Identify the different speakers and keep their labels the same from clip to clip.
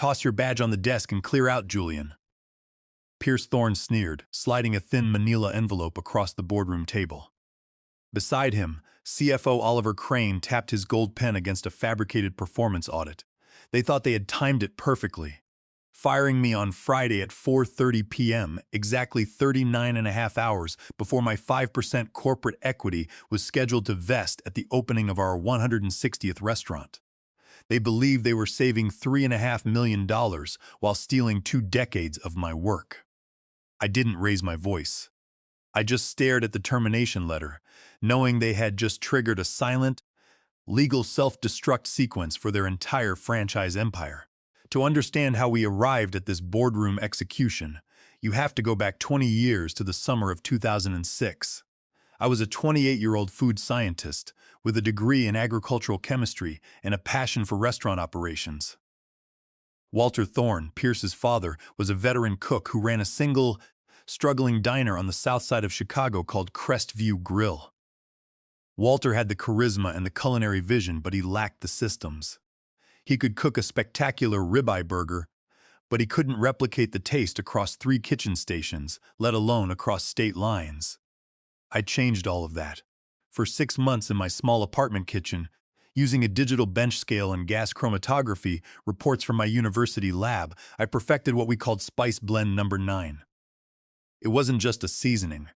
Speaker 1: Toss your badge on the desk and clear out, Julian. Pierce Thorne sneered, sliding a thin manila envelope across the boardroom table. Beside him, CFO Oliver Crane tapped his gold pen against a fabricated performance audit. They thought they had timed it perfectly, firing me on Friday at 4:30 p.m., exactly 39 and a half hours before my 5% corporate equity was scheduled to vest at the opening of our 160th restaurant. They believed they were saving $3.5 million while stealing 2 decades of my work. I didn't raise my voice. I just stared at the termination letter, knowing they had just triggered a silent, legal self-destruct sequence for their entire franchise empire. To understand how we arrived at this boardroom execution, you have to go back 20 years to the summer of 2006. I was a 28-year-old food scientist with a degree in agricultural chemistry and a passion for restaurant operations. Walter Thorne, Pierce's father, was a veteran cook who ran a single, struggling diner on the south side of Chicago called Crestview Grill. Walter had the charisma and the culinary vision, but he lacked the systems. He could cook a spectacular ribeye burger, but he couldn't replicate the taste across 3 kitchen stations, let alone across state lines. I changed all of that. For 6 months in my small apartment kitchen, using a digital bench scale and gas chromatography reports from my university lab, I perfected what we called Spice Blend Number 9. It wasn't just a seasoning.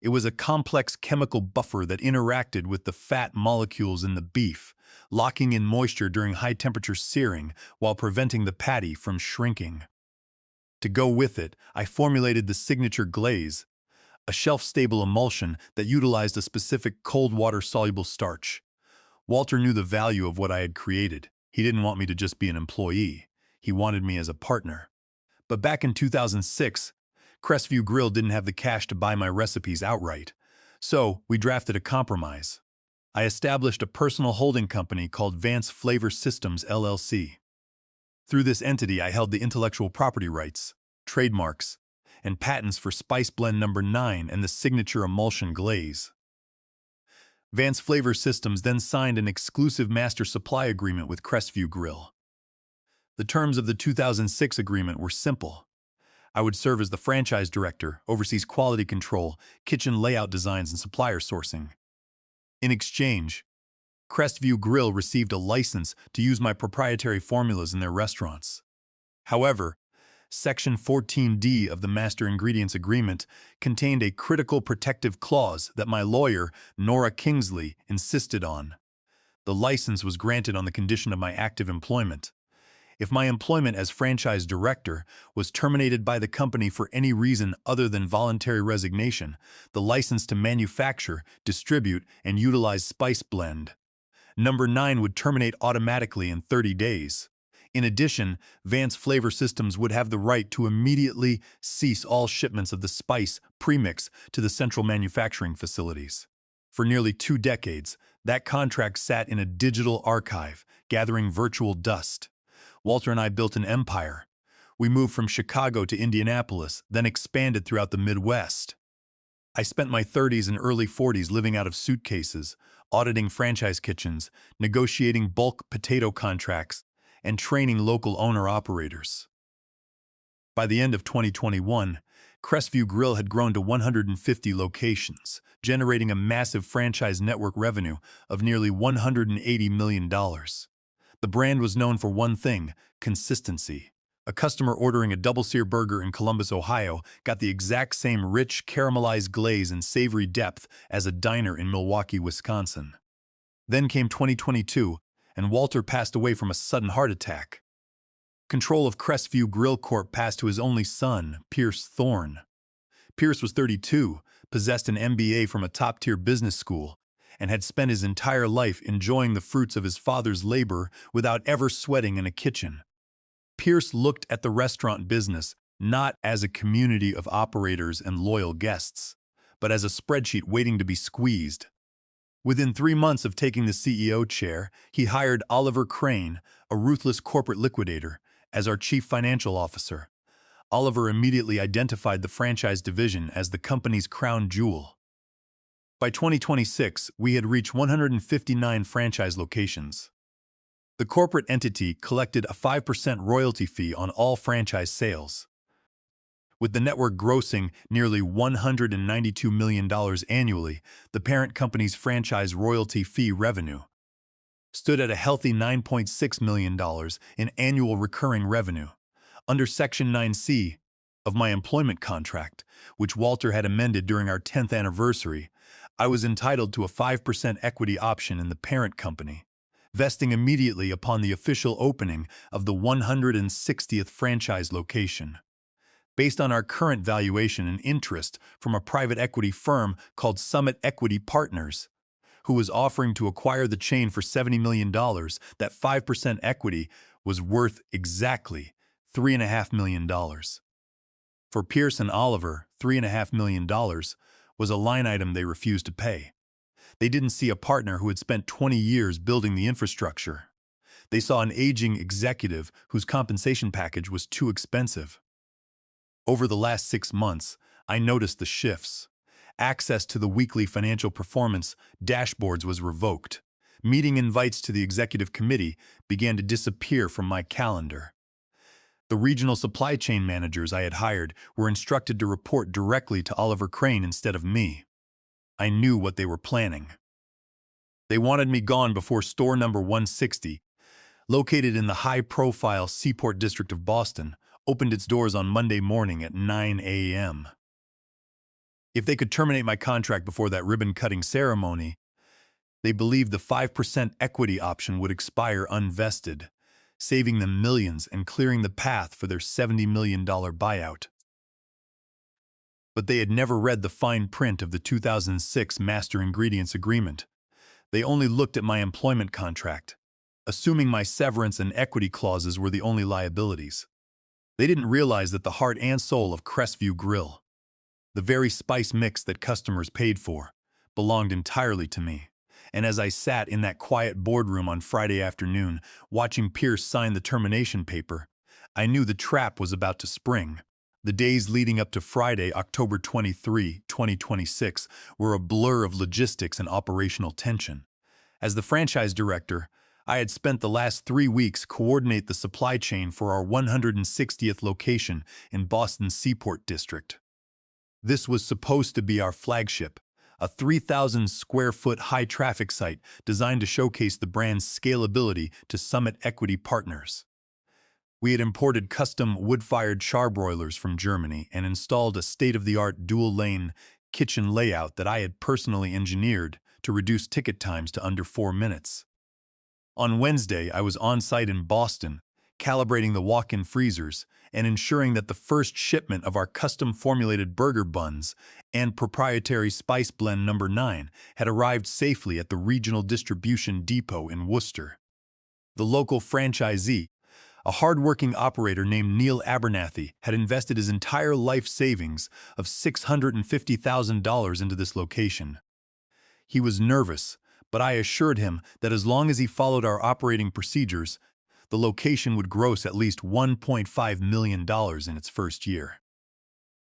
Speaker 1: It was a complex chemical buffer that interacted with the fat molecules in the beef, locking in moisture during high-temperature searing while preventing the patty from shrinking. To go with it, I formulated the signature glaze, a shelf-stable emulsion that utilized a specific cold water-soluble starch. Walter knew the value of what I had created. He didn't want me to just be an employee. He wanted me as a partner. But back in 2006, Crestview Grill didn't have the cash to buy my recipes outright. So we drafted a compromise. I established a personal holding company called Vance Flavor Systems, LLC. Through this entity, I held the intellectual property rights, trademarks, and patents for Spice Blend Number 9 and the signature emulsion glaze. Vance Flavor Systems then signed an exclusive master supply agreement with Crestview Grill. The terms of the 2006 agreement were simple. I would serve as the franchise director, oversees quality control, kitchen layout designs, and supplier sourcing. In exchange, Crestview Grill received a license to use my proprietary formulas in their restaurants. However, Section 14D of the Master Ingredients Agreement contained a critical protective clause that my lawyer, Nora Kingsley, insisted on. The license was granted on the condition of my active employment. If my employment as franchise director was terminated by the company for any reason other than voluntary resignation, the license to manufacture, distribute, and utilize Spice Blend Number 9 would terminate automatically in 30 days. In addition, Vance Flavor Systems would have the right to immediately cease all shipments of the spice premix to the central manufacturing facilities. For nearly 2 decades, that contract sat in a digital archive, gathering virtual dust. Walter and I built an empire. We moved from Chicago to Indianapolis, then expanded throughout the Midwest. I spent my 30s and early 40s living out of suitcases, auditing franchise kitchens, negotiating bulk potato contracts, and training local owner-operators. By the end of 2021, Crestview Grill had grown to 150 locations, generating a massive franchise network revenue of nearly $180 million. The brand was known for one thing: consistency. A customer ordering a double-sear burger in Columbus, Ohio, got the exact same rich, caramelized glaze and savory depth as a diner in Milwaukee, Wisconsin. Then came 2022, and Walter passed away from a sudden heart attack. Control of Crestview Grill Corp passed to his only son, Pierce Thorne. Pierce was 32, possessed an MBA from a top-tier business school, and had spent his entire life enjoying the fruits of his father's labor without ever sweating in a kitchen. Pierce looked at the restaurant business not as a community of operators and loyal guests, but as a spreadsheet waiting to be squeezed. Within 3 months of taking the CEO chair, he hired Oliver Crane, a ruthless corporate liquidator, as our chief financial officer. Oliver immediately identified the franchise division as the company's crown jewel. By 2026, we had reached 159 franchise locations. The corporate entity collected a 5% royalty fee on all franchise sales. With the network grossing nearly $192 million annually, the parent company's franchise royalty fee revenue stood at a healthy $9.6 million in annual recurring revenue. Under Section 9C of my employment contract, which Walter had amended during our 10th anniversary, I was entitled to a 5% equity option in the parent company, vesting immediately upon the official opening of the 160th franchise location. Based on our current valuation and interest from a private equity firm called Summit Equity Partners, who was offering to acquire the chain for $70 million, that 5% equity was worth exactly $3.5 million. For Pierce and Oliver, $3.5 million was a line item they refused to pay. They didn't see a partner who had spent 20 years building the infrastructure. They saw an aging executive whose compensation package was too expensive. Over the last 6 months, I noticed the shifts. Access to the weekly financial performance dashboards was revoked. Meeting invites to the executive committee began to disappear from my calendar. The regional supply chain managers I had hired were instructed to report directly to Oliver Crane instead of me. I knew what they were planning. They wanted me gone before store number 160, located in the high-profile Seaport district of Boston, opened its doors on Monday morning at 9 a.m. If they could terminate my contract before that ribbon-cutting ceremony, they believed the 5% equity option would expire unvested, saving them millions and clearing the path for their $70 million buyout. But they had never read the fine print of the 2006 Master Ingredients Agreement. They only looked at my employment contract, assuming my severance and equity clauses were the only liabilities. They didn't realize that the heart and soul of Crestview Grill, the very spice mix that customers paid for, belonged entirely to me. And as I sat in that quiet boardroom on Friday afternoon, watching Pierce sign the termination paper, I knew the trap was about to spring. The days leading up to Friday, October 23, 2026, were a blur of logistics and operational tension. As the franchise director, I had spent the last 3 weeks coordinate the supply chain for our 160th location in Boston's Seaport District. This was supposed to be our flagship, a 3,000-square-foot high-traffic site designed to showcase the brand's scalability to Summit Equity Partners. We had imported custom wood-fired charbroilers from Germany and installed a state-of-the-art dual-lane kitchen layout that I had personally engineered to reduce ticket times to under 4 minutes. On Wednesday, I was on-site in Boston, calibrating the walk-in freezers and ensuring that the first shipment of our custom-formulated burger buns and proprietary Spice Blend No. 9 had arrived safely at the regional distribution depot in Worcester. The local franchisee, a hard-working operator named Neil Abernathy, had invested his entire life savings of $650,000 into this location. He was nervous, but I assured him that as long as he followed our operating procedures, the location would gross at least $1.5 million in its first year.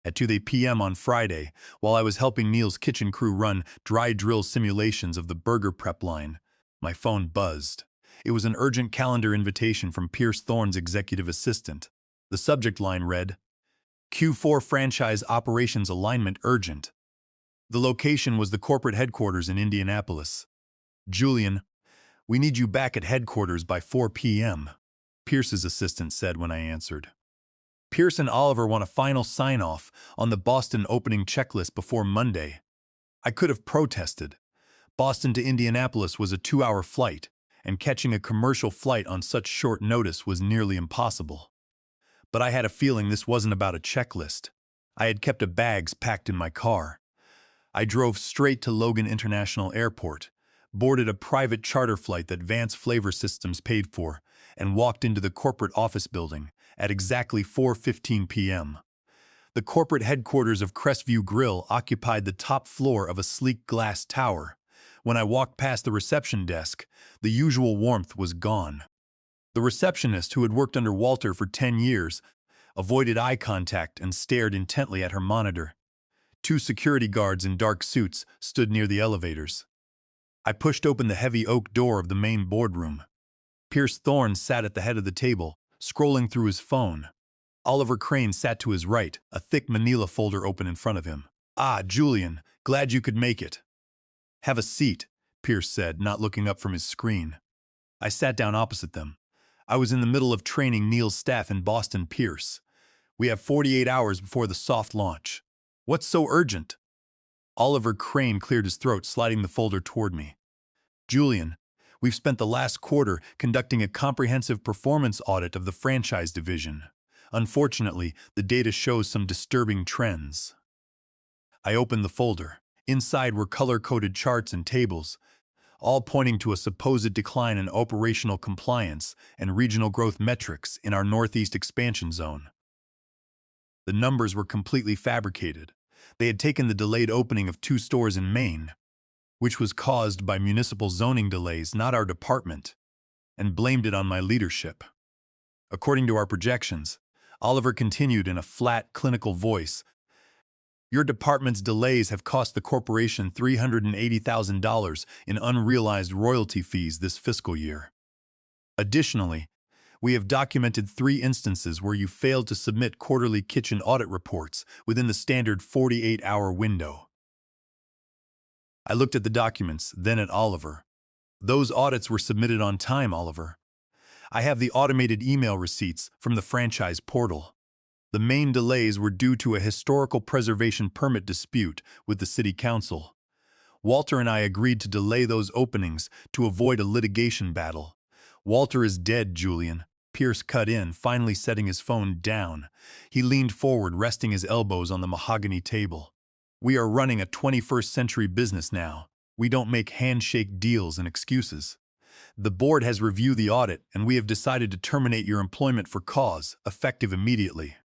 Speaker 1: At 2 p.m. on Friday, while I was helping Neil's kitchen crew run dry drill simulations of the burger prep line, my phone buzzed. It was an urgent calendar invitation from Pierce Thorne's executive assistant. The subject line read, Q4 Franchise Operations Alignment Urgent. The location was the corporate headquarters in Indianapolis. Julian, we need you back at headquarters by 4 p.m., Pierce's assistant said when I answered. Pierce and Oliver want a final sign-off on the Boston opening checklist before Monday. I could have protested. Boston to Indianapolis was a 2-hour flight, and catching a commercial flight on such short notice was nearly impossible. But I had a feeling this wasn't about a checklist. I had kept bags packed in my car. I drove straight to Logan International Airport, boarded a private charter flight that Vance Flavor Systems paid for, and walked into the corporate office building at exactly 4:15 p.m. The corporate headquarters of Crestview Grill occupied the top floor of a sleek glass tower. When I walked past the reception desk, the usual warmth was gone. The receptionist, who had worked under Walter for 10 years, avoided eye contact and stared intently at her monitor. 2 security guards in dark suits stood near the elevators. I pushed open the heavy oak door of the main boardroom. Pierce Thorne sat at the head of the table, scrolling through his phone. Oliver Crane sat to his right, a thick manila folder open in front of him. "Ah, Julian, glad you could make it." "Have a seat," Pierce said, not looking up from his screen. I sat down opposite them. I was in the middle of training Neil's staff in Boston Pierce. "We have 48 hours before the soft launch. What's so urgent?" Oliver Crane cleared his throat, sliding the folder toward me. "Julian, we've spent the last quarter conducting a comprehensive performance audit of the franchise division. Unfortunately, the data shows some disturbing trends." I opened the folder. Inside were color-coded charts and tables, all pointing to a supposed decline in operational compliance and regional growth metrics in our Northeast expansion zone. The numbers were completely fabricated. They had taken the delayed opening of 2 stores in Maine, which was caused by municipal zoning delays, not our department, and blamed it on my leadership. According to our projections, Oliver continued in a flat, clinical voice, "Your department's delays have cost the corporation $380,000 in unrealized royalty fees this fiscal year. Additionally, we have documented 3 instances where you failed to submit quarterly kitchen audit reports within the standard 48-hour window." I looked at the documents, then at Oliver. "Those audits were submitted on time, Oliver. I have the automated email receipts from the franchise portal. The main delays were due to a historical preservation permit dispute with the city council. Walter and I agreed to delay those openings to avoid a litigation battle. Walter is dead, Julian." Pierce cut in, finally setting his phone down. He leaned forward, resting his elbows on the mahogany table. "We are running a 21st century business now. We don't make handshake deals and excuses. The board has reviewed the audit, and we have decided to terminate your employment for cause, effective immediately."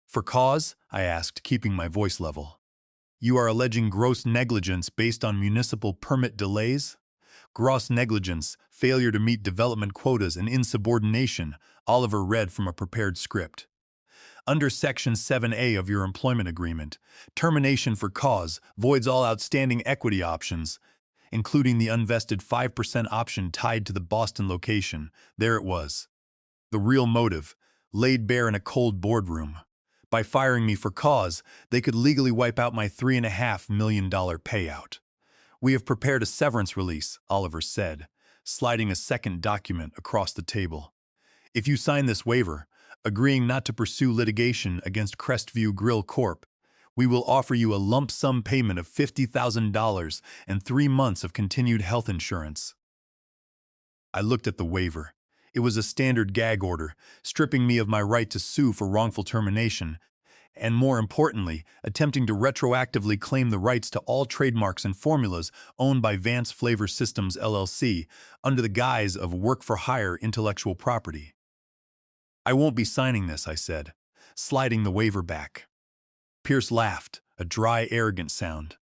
Speaker 1: "For cause?" I asked, keeping my voice level. "You are alleging gross negligence based on municipal permit delays?" "Gross negligence, failure to meet development quotas, and insubordination," Oliver read from a prepared script. "Under Section 7A of your employment agreement, termination for cause voids all outstanding equity options, including the unvested 5% option tied to the Boston location." There it was. The real motive, laid bare in a cold boardroom. By firing me for cause, they could legally wipe out my $3.5 million payout. "We have prepared a severance release," Oliver said, sliding a second document across the table. "If you sign this waiver, agreeing not to pursue litigation against Crestview Grill Corp., we will offer you a lump sum payment of $50,000 and 3 months of continued health insurance." I looked at the waiver. It was a standard gag order, stripping me of my right to sue for wrongful termination, and more importantly, attempting to retroactively claim the rights to all trademarks and formulas owned by Vance Flavor Systems LLC under the guise of work-for-hire intellectual property. "I won't be signing this," I said, sliding the waiver back. Pierce laughed, a dry, arrogant sound.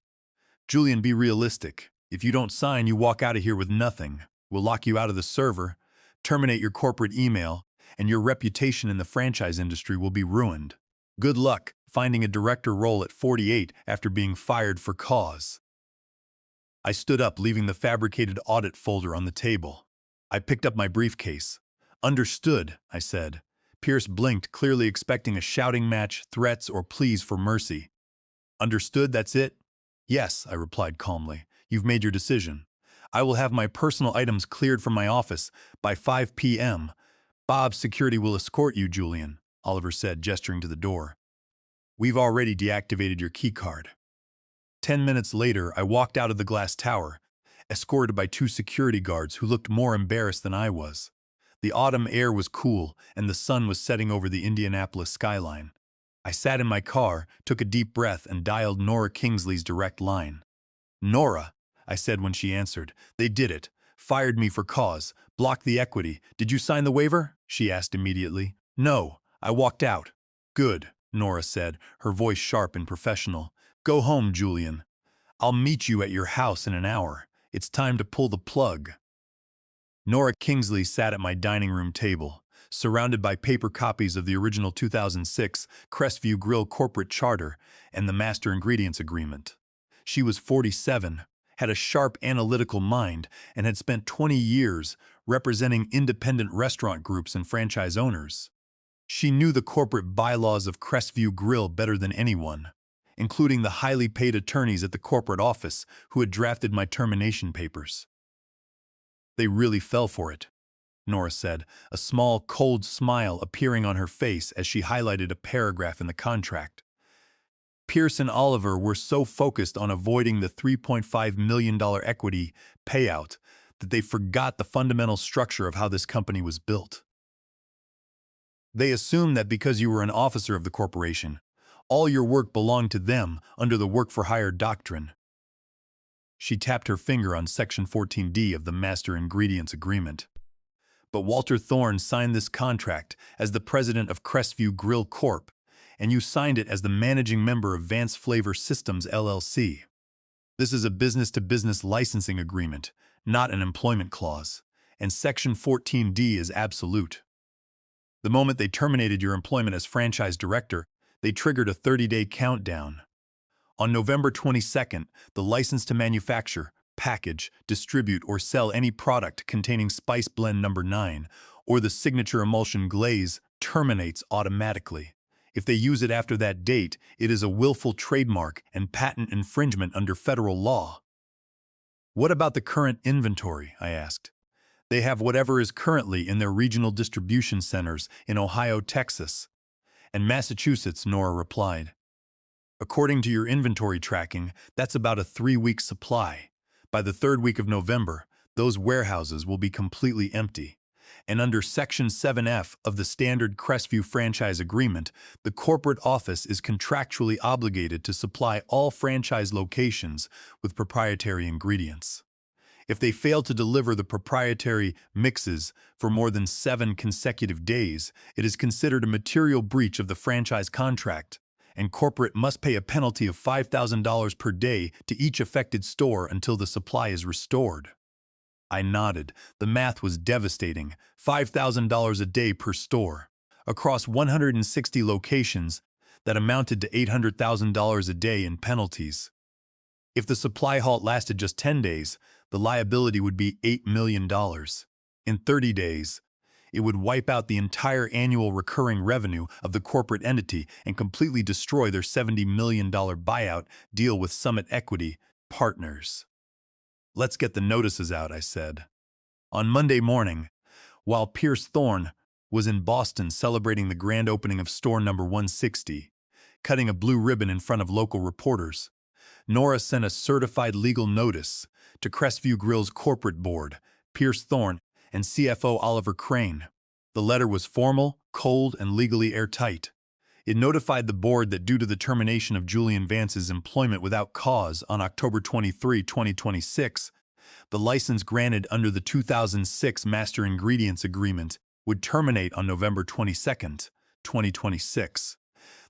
Speaker 1: "Julian, be realistic. If you don't sign, you walk out of here with nothing. We'll lock you out of the server, terminate your corporate email, and your reputation in the franchise industry will be ruined. Good luck finding a director role at 48 after being fired for cause." I stood up, leaving the fabricated audit folder on the table. I picked up my briefcase. "Understood," I said. Pierce blinked, clearly expecting a shouting match, threats, or pleas for mercy. "Understood, that's it?" "Yes," I replied calmly. "You've made your decision. I will have my personal items cleared from my office by 5 p.m. Bob's security will escort you, Julian," Oliver said, gesturing to the door. "We've already deactivated your keycard." 10 minutes later, I walked out of the glass tower, escorted by 2 security guards who looked more embarrassed than I was. The autumn air was cool, and the sun was setting over the Indianapolis skyline. I sat in my car, took a deep breath, and dialed Nora Kingsley's direct line. "Nora," I said when she answered, "they did it. Fired me for cause, blocked the equity. Did you sign the waiver?" she asked immediately. "No, I walked out." "Good," Nora said, her voice sharp and professional. "Go home, Julian. I'll meet you at your house in an hour. It's time to pull the plug." Nora Kingsley sat at my dining room table, surrounded by paper copies of the original 2006 Crestview Grill corporate charter and the master ingredients agreement. She was 47, had a sharp analytical mind, and had spent 20 years representing independent restaurant groups and franchise owners. She knew the corporate bylaws of Crestview Grill better than anyone, including the highly paid attorneys at the corporate office who had drafted my termination papers. They really fell for it, Nora said, a small, cold smile appearing on her face as she highlighted a paragraph in the contract. Pierce and Oliver were so focused on avoiding the $3.5 million equity payout that they forgot the fundamental structure of how this company was built. They assumed that because you were an officer of the corporation, all your work belonged to them under the work-for-hire doctrine. She tapped her finger on Section 14D of the Master Ingredients Agreement. But Walter Thorne signed this contract as the president of Crestview Grill Corp., and you signed it as the managing member of Vance Flavor Systems, LLC. This is a business-to-business licensing agreement, not an employment clause, and Section 14D is absolute. The moment they terminated your employment as franchise director, they triggered a 30-day countdown. On November 22nd, the license to manufacture, package, distribute, or sell any product containing Spice Blend No. 9 or the signature emulsion glaze terminates automatically. If they use it after that date, it is a willful trademark and patent infringement under federal law. What about the current inventory? I asked. They have whatever is currently in their regional distribution centers in Ohio, Texas, and Massachusetts, Nora replied. According to your inventory tracking, that's about a 3-week supply. By the 3rd week of November, those warehouses will be completely empty. And under Section 7F of the standard Crestview franchise agreement, the corporate office is contractually obligated to supply all franchise locations with proprietary ingredients. If they fail to deliver the proprietary mixes for more than 7 consecutive days, it is considered a material breach of the franchise contract, and corporate must pay a penalty of $5,000 per day to each affected store until the supply is restored. I nodded. The math was devastating. $5,000 a day per store. Across 160 locations, that amounted to $800,000 a day in penalties. If the supply halt lasted just 10 days, the liability would be $8 million. In 30 days, it would wipe out the entire annual recurring revenue of the corporate entity and completely destroy their $70 million buyout deal with Summit Equity Partners. Let's get the notices out, I said. On Monday morning, while Pierce Thorne was in Boston celebrating the grand opening of store number 160, cutting a blue ribbon in front of local reporters, Nora sent a certified legal notice to Crestview Grill's corporate board, Pierce Thorne, and CFO Oliver Crane. The letter was formal, cold, and legally airtight. It notified the board that due to the termination of Julian Vance's employment without cause on October 23, 2026, the license granted under the 2006 Master Ingredients Agreement would terminate on November 22, 2026.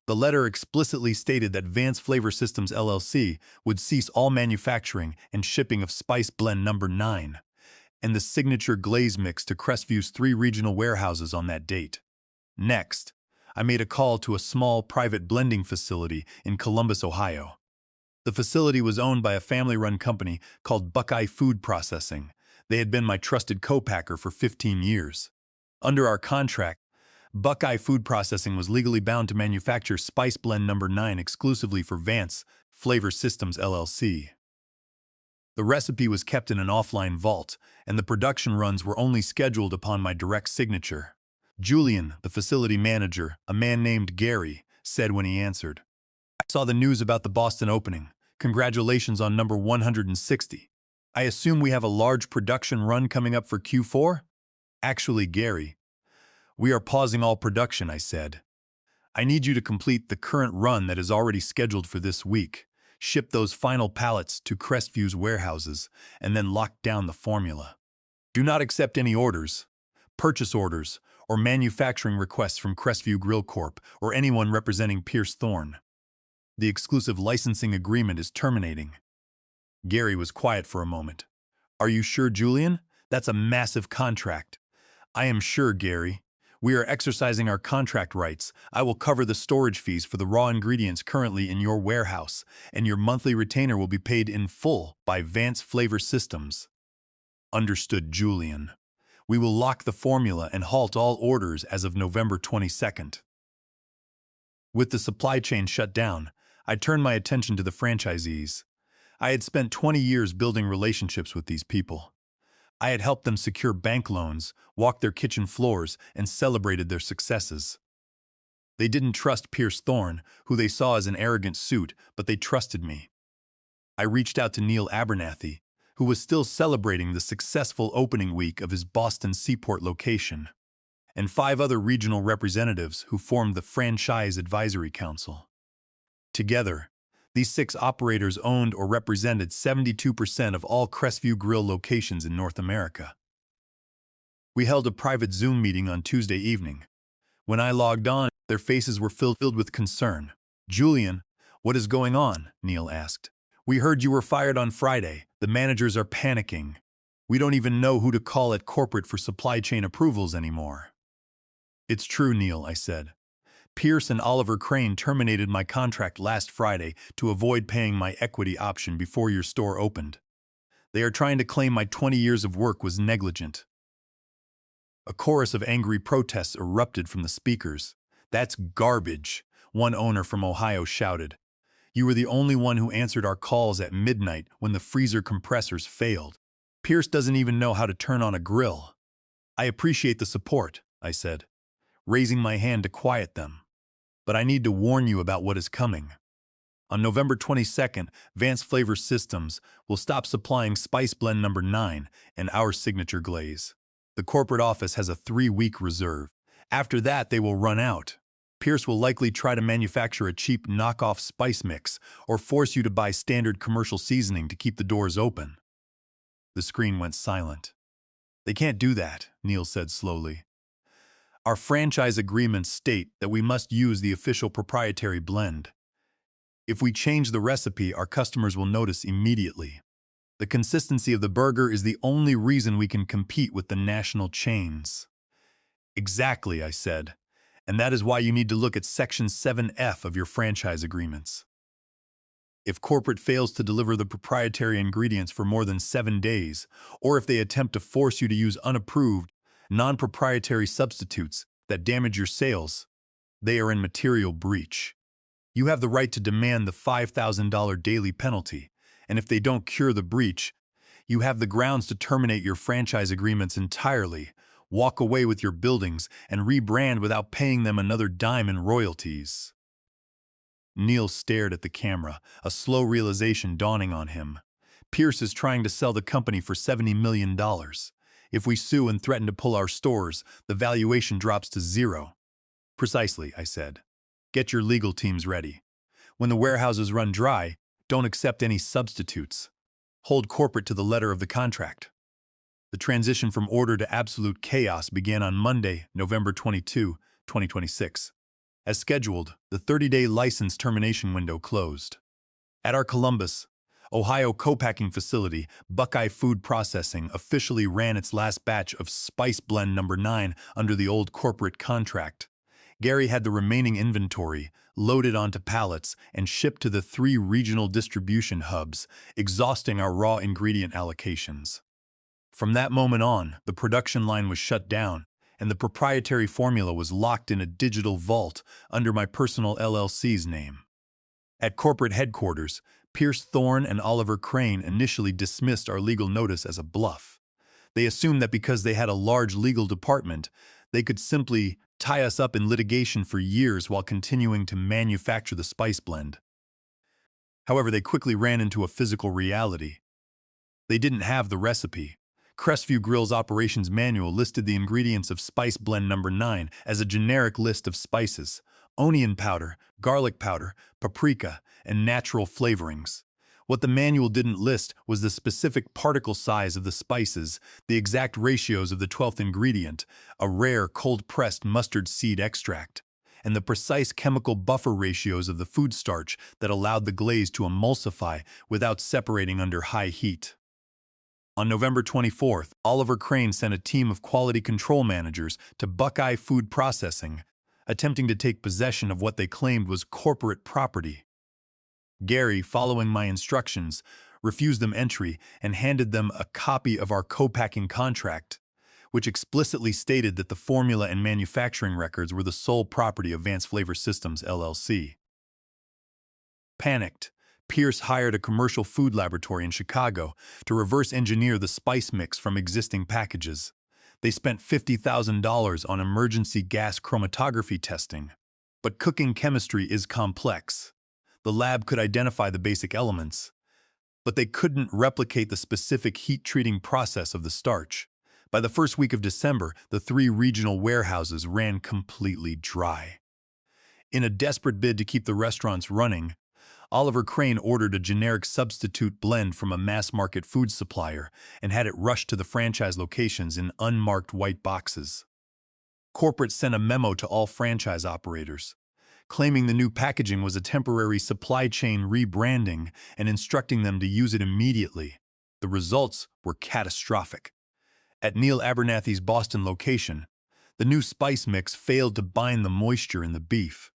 Speaker 1: The letter explicitly stated that Vance Flavor Systems LLC would cease all manufacturing and shipping of Spice Blend No. 9 and the signature glaze mix to Crestview's 3 regional warehouses on that date. Next, I made a call to a small private blending facility in Columbus, Ohio. The facility was owned by a family-run company called Buckeye Food Processing. They had been my trusted co-packer for 15 years. Under our contract, Buckeye Food Processing was legally bound to manufacture Spice Blend No. 9 exclusively for Vance Flavor Systems LLC. The recipe was kept in an offline vault, and the production runs were only scheduled upon my direct signature. Julian, the facility manager, a man named Gary, said when he answered, "I saw the news about the Boston opening. Congratulations on number 160. I assume we have a large production run coming up for Q4? Actually, Gary, we are pausing all production," I said. "I need you to complete the current run that is already scheduled for this week, ship those final pallets to Crestview's warehouses, and then lock down the formula. Do not accept any orders, purchase orders, or manufacturing requests from Crestview Grill Corp. Or anyone representing Pierce Thorne. The exclusive licensing agreement is terminating." Gary was quiet for a moment. "Are you sure, Julian? That's a massive contract." "I am sure, Gary. We are exercising our contract rights. I will cover the storage fees for the raw ingredients currently in your warehouse, and your monthly retainer will be paid in full by Vance Flavor Systems." "Understood, Julian. We will lock the formula and halt all orders as of November 22nd. With the supply chain shut down, I turned my attention to the franchisees. I had spent 20 years building relationships with these people. I had helped them secure bank loans, walked their kitchen floors, and celebrated their successes. They didn't trust Pierce Thorne, who they saw as an arrogant suit, but they trusted me. I reached out to Neil Abernathy, who was still celebrating the successful opening week of his Boston Seaport location, and 5 other regional representatives who formed the Franchise Advisory Council. Together, these 6 operators owned or represented 72% of all Crestview Grill locations in North America. We held a private Zoom meeting on Tuesday evening. When I logged on, their faces were filled with concern. "Julian, what is going on?" Neil asked. "We heard you were fired on Friday. The managers are panicking. We don't even know who to call at corporate for supply chain approvals anymore." "It's true, Neil," I said. "Pierce and Oliver Crane terminated my contract last Friday to avoid paying my equity option before your store opened. They are trying to claim my 20 years of work was negligent." A chorus of angry protests erupted from the speakers. "That's garbage," one owner from Ohio shouted. "You were the only one who answered our calls at midnight when the freezer compressors failed. Pierce doesn't even know how to turn on a grill." "I appreciate the support," I said, raising my hand to quiet them. "But I need to warn you about what is coming. On November 22nd, Vance Flavor Systems will stop supplying Spice Blend No. 9 and our signature glaze. The corporate office has a 3-week reserve. After that, they will run out. Pierce will likely try to manufacture a cheap knockoff spice mix or force you to buy standard commercial seasoning to keep the doors open." The screen went silent. "They can't do that," Neil said slowly. "Our franchise agreements state that we must use the official proprietary blend. If we change the recipe, our customers will notice immediately. The consistency of the burger is the only reason we can compete with the national chains." "Exactly," I said. "And that is why you need to look at Section 7F of your franchise agreements. If corporate fails to deliver the proprietary ingredients for more than 7 days, or if they attempt to force you to use unapproved, non-proprietary substitutes that damage your sales, they are in material breach. You have the right to demand the $5,000 daily penalty, and if they don't cure the breach, you have the grounds to terminate your franchise agreements entirely, walk away with your buildings, and rebrand without paying them another dime in royalties." Neil stared at the camera, a slow realization dawning on him. "Pierce is trying to sell the company for $70 million. If we sue and threaten to pull our stores, the valuation drops to 0. "Precisely," I said. "Get your legal teams ready. When the warehouses run dry, don't accept any substitutes. Hold corporate to the letter of the contract." The transition from order to absolute chaos began on Monday, November 22, 2026. As scheduled, the 30-day license termination window closed. At our Columbus, Ohio co-packing facility, Buckeye Food Processing officially ran its last batch of Spice Blend No. 9 under the old corporate contract. Gary had the remaining inventory loaded onto pallets and shipped to the 3 regional distribution hubs, exhausting our raw ingredient allocations. From that moment on, the production line was shut down, and the proprietary formula was locked in a digital vault under my personal LLC's name. At corporate headquarters, Pierce Thorne and Oliver Crane initially dismissed our legal notice as a bluff. They assumed that because they had a large legal department, they could simply tie us up in litigation for years while continuing to manufacture the spice blend. However, they quickly ran into a physical reality. They didn't have the recipe. Crestview Grill's operations manual listed the ingredients of Spice Blend No. 9 as a generic list of spices: onion powder, garlic powder, paprika, and natural flavorings. What the manual didn't list was the specific particle size of the spices, the exact ratios of the 12th ingredient, a rare cold-pressed mustard seed extract, and the precise chemical buffer ratios of the food starch that allowed the glaze to emulsify without separating under high heat. On November 24th, Oliver Crane sent a team of quality control managers to Buckeye Food Processing, attempting to take possession of what they claimed was corporate property. Gary, following my instructions, refused them entry and handed them a copy of our co-packing contract, which explicitly stated that the formula and manufacturing records were the sole property of Vance Flavor Systems, LLC. Panicked, Pierce hired a commercial food laboratory in Chicago to reverse engineer the spice mix from existing packages. They spent $50,000 on emergency gas chromatography testing. But cooking chemistry is complex. The lab could identify the basic elements, but they couldn't replicate the specific heat-treating process of the starch. By the first week of December, the 3 regional warehouses ran completely dry. In a desperate bid to keep the restaurants running, Oliver Crane ordered a generic substitute blend from a mass-market food supplier and had it rushed to the franchise locations in unmarked white boxes. Corporate sent a memo to all franchise operators, claiming the new packaging was a temporary supply chain rebranding and instructing them to use it immediately. The results were catastrophic. At Neil Abernathy's Boston location, the new spice mix failed to bind the moisture in the beef.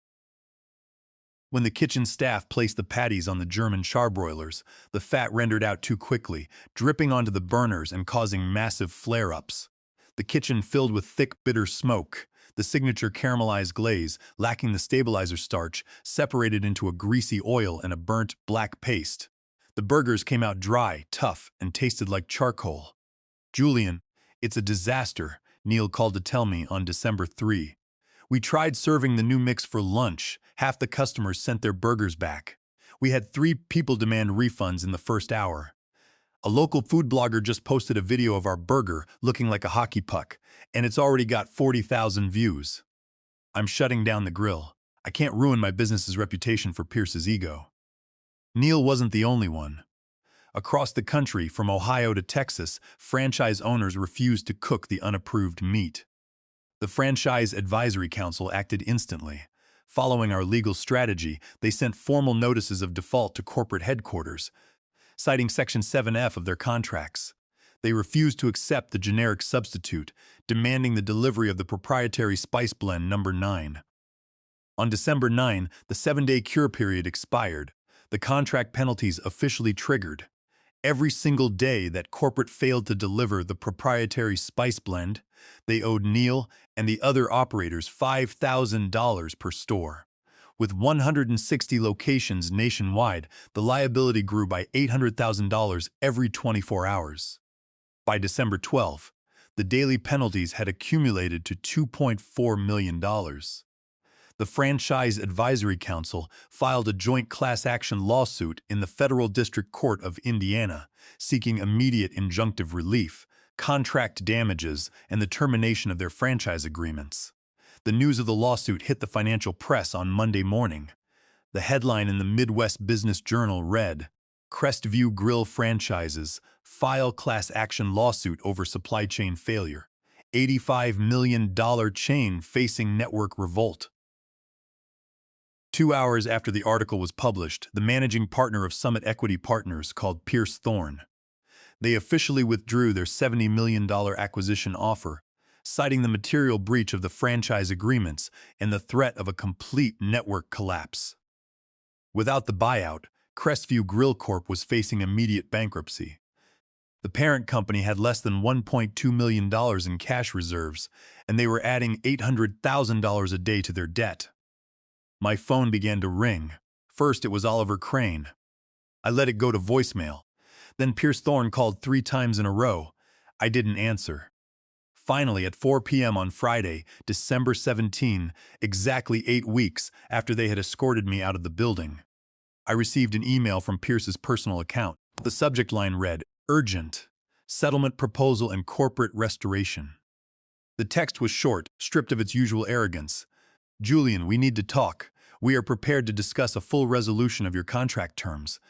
Speaker 1: When the kitchen staff placed the patties on the German charbroilers, the fat rendered out too quickly, dripping onto the burners and causing massive flare-ups. The kitchen filled with thick, bitter smoke. The signature caramelized glaze, lacking the stabilizer starch, separated into a greasy oil and a burnt, black paste. The burgers came out dry, tough, and tasted like charcoal. "Julian, it's a disaster," Neil called to tell me on December 3. "We tried serving the new mix for lunch. Half the customers sent their burgers back. We had 3 people demand refunds in the first hour. A local food blogger just posted a video of our burger looking like a hockey puck, and it's already got 40,000 views. I'm shutting down the grill. I can't ruin my business's reputation for Pierce's ego." Neil wasn't the only one. Across the country, from Ohio to Texas, franchise owners refused to cook the unapproved meat. The Franchise Advisory Council acted instantly. Following our legal strategy, they sent formal notices of default to corporate headquarters, citing Section 7F of their contracts. They refused to accept the generic substitute, demanding the delivery of the proprietary spice blend number 9. On December 9, the 7-day cure period expired. The contract penalties officially triggered. Every single day that corporate failed to deliver the proprietary spice blend, they owed Neil and the other operators $5,000 per store. With 160 locations nationwide, the liability grew by $800,000 every 24 hours. By December 12, the daily penalties had accumulated to $2.4 million. The Franchise Advisory Council filed a joint class action lawsuit in the Federal District Court of Indiana, seeking immediate injunctive relief, contract damages, and the termination of their franchise agreements. The news of the lawsuit hit the financial press on Monday morning. The headline in the Midwest Business Journal read, "Crestview Grill Franchises File Class Action Lawsuit Over Supply Chain Failure. $85 million chain facing network revolt." 2 hours after the article was published, the managing partner of Summit Equity Partners called Pierce Thorne. They officially withdrew their $70 million acquisition offer, citing the material breach of the franchise agreements and the threat of a complete network collapse. Without the buyout, Crestview Grill Corp was facing immediate bankruptcy. The parent company had less than $1.2 million in cash reserves, and they were adding $800,000 a day to their debt. My phone began to ring. First, it was Oliver Crane. I let it go to voicemail. Then Pierce Thorne called 3 times in a row. I didn't answer. Finally, at 4 p.m. on Friday, December 17, exactly 8 weeks after they had escorted me out of the building, I received an email from Pierce's personal account. The subject line read, "Urgent. Settlement proposal and corporate restoration." The text was short, stripped of its usual arrogance. "Julian, we need to talk. We are prepared to discuss a full resolution of your contract terms,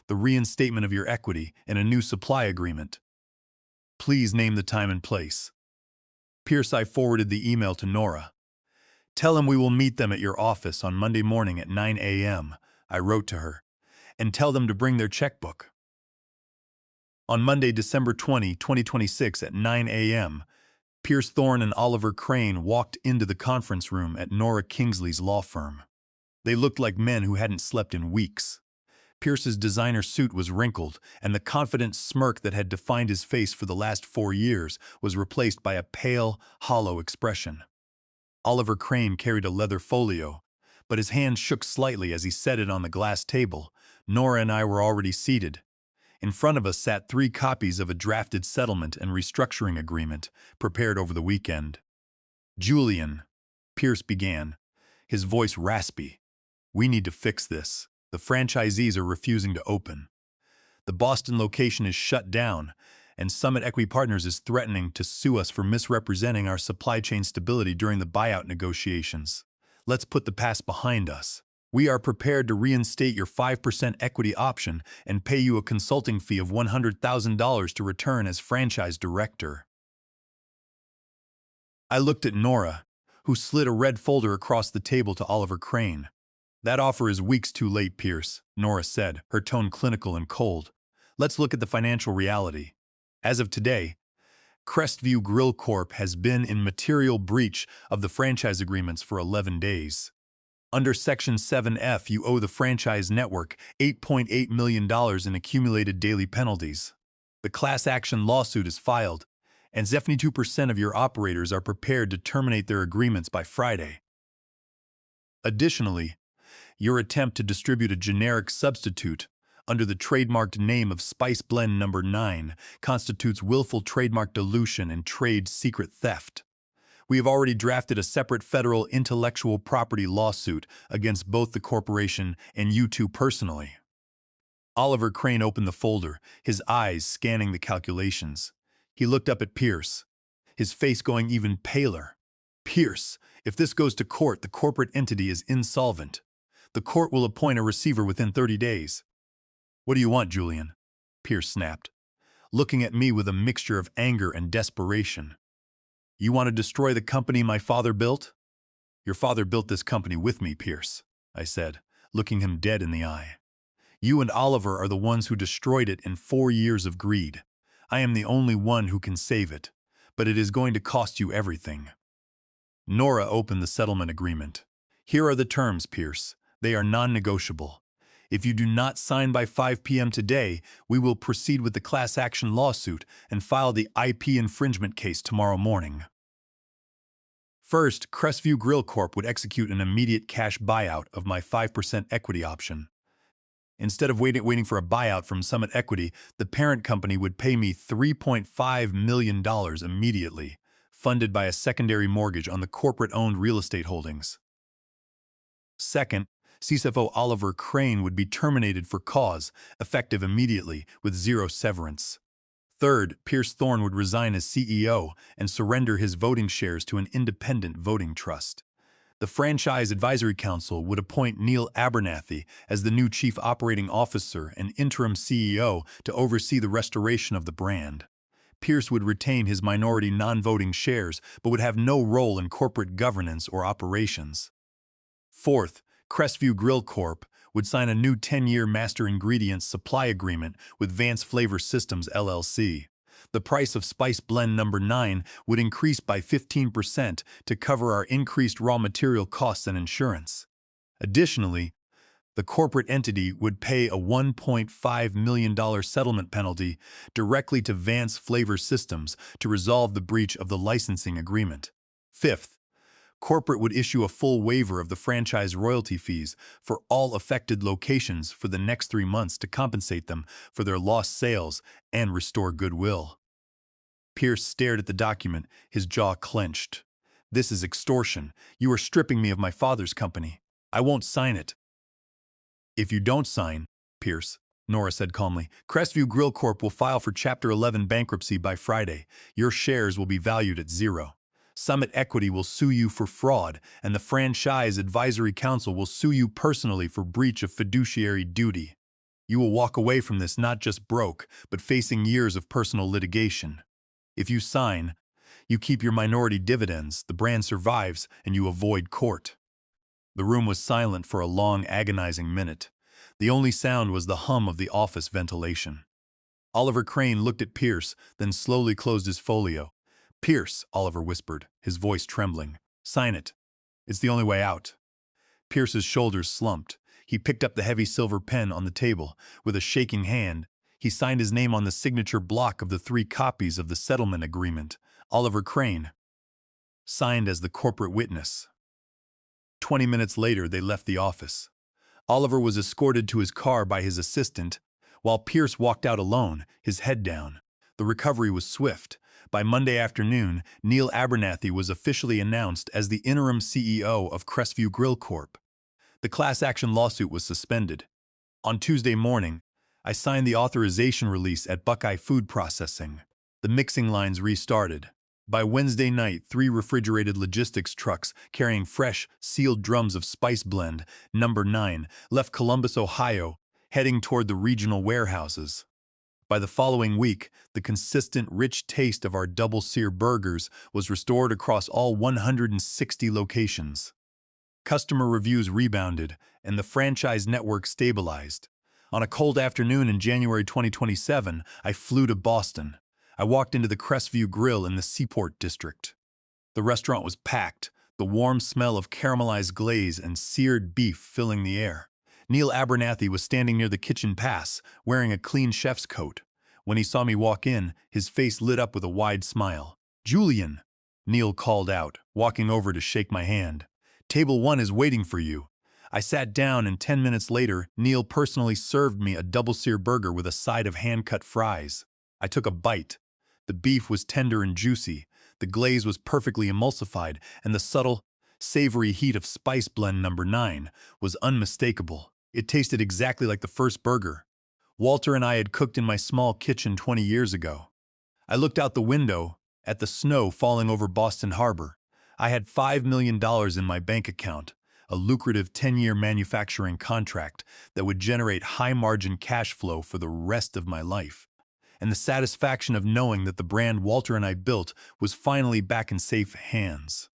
Speaker 1: the reinstatement of your equity, and a new supply agreement. Please name the time and place." Pierce, I forwarded the email to Nora. "Tell him we will meet them at your office on Monday morning at 9 a.m., I wrote to her, "and tell them to bring their checkbook." On Monday, December 20, 2026 at 9 a.m., Pierce Thorne and Oliver Crane walked into the conference room at Nora Kingsley's law firm. They looked like men who hadn't slept in weeks. Pierce's designer suit was wrinkled, and the confident smirk that had defined his face for the last 4 years was replaced by a pale, hollow expression. Oliver Crane carried a leather folio, but his hand shook slightly as he set it on the glass table. Nora and I were already seated. In front of us sat 3 copies of a drafted settlement and restructuring agreement, prepared over the weekend. "Julian," Pierce began, his voice raspy, "we need to fix this. The franchisees are refusing to open. The Boston location is shut down, and Summit Equity Partners is threatening to sue us for misrepresenting our supply chain stability during the buyout negotiations. Let's put the past behind us. We are prepared to reinstate your 5% equity option and pay you a consulting fee of $100,000 to return as franchise director." I looked at Nora, who slid a red folder across the table to Oliver Crane. "That offer is weeks too late, Pierce," Nora said, her tone clinical and cold. "Let's look at the financial reality. As of today, Crestview Grill Corp has been in material breach of the franchise agreements for 11 days. Under Section 7F, you owe the franchise network $8.8 million in accumulated daily penalties. The class action lawsuit is filed, and 72% of your operators are prepared to terminate their agreements by Friday. Additionally, your attempt to distribute a generic substitute under the trademarked name of Spice Blend No. 9 constitutes willful trademark dilution and trade secret theft. We have already drafted a separate federal intellectual property lawsuit against both the corporation and you two personally." Oliver Crane opened the folder, his eyes scanning the calculations. He looked up at Pierce, his face going even paler. "Pierce, if this goes to court, the corporate entity is insolvent. The court will appoint a receiver within 30 days. "What do you want, Julian?" Pierce snapped, looking at me with a mixture of anger and desperation. "You want to destroy the company my father built?" "Your father built this company with me, Pierce," I said, looking him dead in the eye. "You and Oliver are the ones who destroyed it in 4 years of greed. I am the only one who can save it, but it is going to cost you everything." Nora opened the settlement agreement. "Here are the terms, Pierce. They are non-negotiable. If you do not sign by 5 p.m. today, we will proceed with the class action lawsuit and file the IP infringement case tomorrow morning." First, Crestview Grill Corp would execute an immediate cash buyout of my 5% equity option. Instead of waiting for a buyout from Summit Equity, the parent company would pay me $3.5 million immediately, funded by a secondary mortgage on the corporate-owned real estate holdings. Second, CFO Oliver Crane would be terminated for cause, effective immediately, with 0 severance. Third, Pierce Thorne would resign as CEO and surrender his voting shares to an independent voting trust. The Franchise Advisory Council would appoint Neil Abernathy as the new Chief Operating Officer and interim CEO to oversee the restoration of the brand. Pierce would retain his minority non-voting shares but would have no role in corporate governance or operations. Fourth, Crestview Grill Corp would sign a new 10-year master ingredients supply agreement with Vance Flavor Systems LLC. The price of Spice Blend No. 9 would increase by 15% to cover our increased raw material costs and insurance. Additionally, the corporate entity would pay a $1.5 million settlement penalty directly to Vance Flavor Systems to resolve the breach of the licensing agreement. Fifth, corporate would issue a full waiver of the franchise royalty fees for all affected locations for the next 3 months to compensate them for their lost sales and restore goodwill. Pierce stared at the document, his jaw clenched. "This is extortion. You are stripping me of my father's company. I won't sign it." "If you don't sign, Pierce," Nora said calmly, "Crestview Grill Corp will file for Chapter 11 bankruptcy by Friday. Your shares will be valued at 0. Summit Equity will sue you for fraud, and the Franchise Advisory Council will sue you personally for breach of fiduciary duty. You will walk away from this not just broke, but facing years of personal litigation. If you sign, you keep your minority dividends, the brand survives, and you avoid court." The room was silent for a long, agonizing minute. The only sound was the hum of the office ventilation. Oliver Crane looked at Pierce, then slowly closed his folio. "Pierce," Oliver whispered, his voice trembling, "sign it. It's the only way out." Pierce's shoulders slumped. He picked up the heavy silver pen on the table. With a shaking hand, he signed his name on the signature block of the 3 copies of the settlement agreement. Oliver Crane signed as the corporate witness. 20 minutes later, they left the office. Oliver was escorted to his car by his assistant, while Pierce walked out alone, his head down. The recovery was swift. By Monday afternoon, Neil Abernathy was officially announced as the interim CEO of Crestview Grill Corp. The class action lawsuit was suspended. On Tuesday morning, I signed the authorization release at Buckeye Food Processing. The mixing lines restarted. By Wednesday night, 3 refrigerated logistics trucks carrying fresh, sealed drums of Spice Blend No. 9 left Columbus, Ohio, heading toward the regional warehouses. By the following week, the consistent, rich taste of our double-sear burgers was restored across all 160 locations. Customer reviews rebounded, and the franchise network stabilized. On a cold afternoon in January 2027, I flew to Boston. I walked into the Crestview Grill in the Seaport District. The restaurant was packed, the warm smell of caramelized glaze and seared beef filling the air. Neil Abernathy was standing near the kitchen pass, wearing a clean chef's coat. When he saw me walk in, his face lit up with a wide smile. "Julian," Neil called out, walking over to shake my hand. "Table 1 is waiting for you." I sat down, and 10 minutes later, Neil personally served me a double-sear burger with a side of hand-cut fries. I took a bite. The beef was tender and juicy, the glaze was perfectly emulsified, and the subtle, savory heat of Spice Blend No. 9 was unmistakable. It tasted exactly like the first burger Walter and I had cooked in my small kitchen 20 years ago. I looked out the window at the snow falling over Boston Harbor. I had $5 million in my bank account, a lucrative 10-year manufacturing contract that would generate high-margin cash flow for the rest of my life, and the satisfaction of knowing that the brand Walter and I built was finally back in safe hands.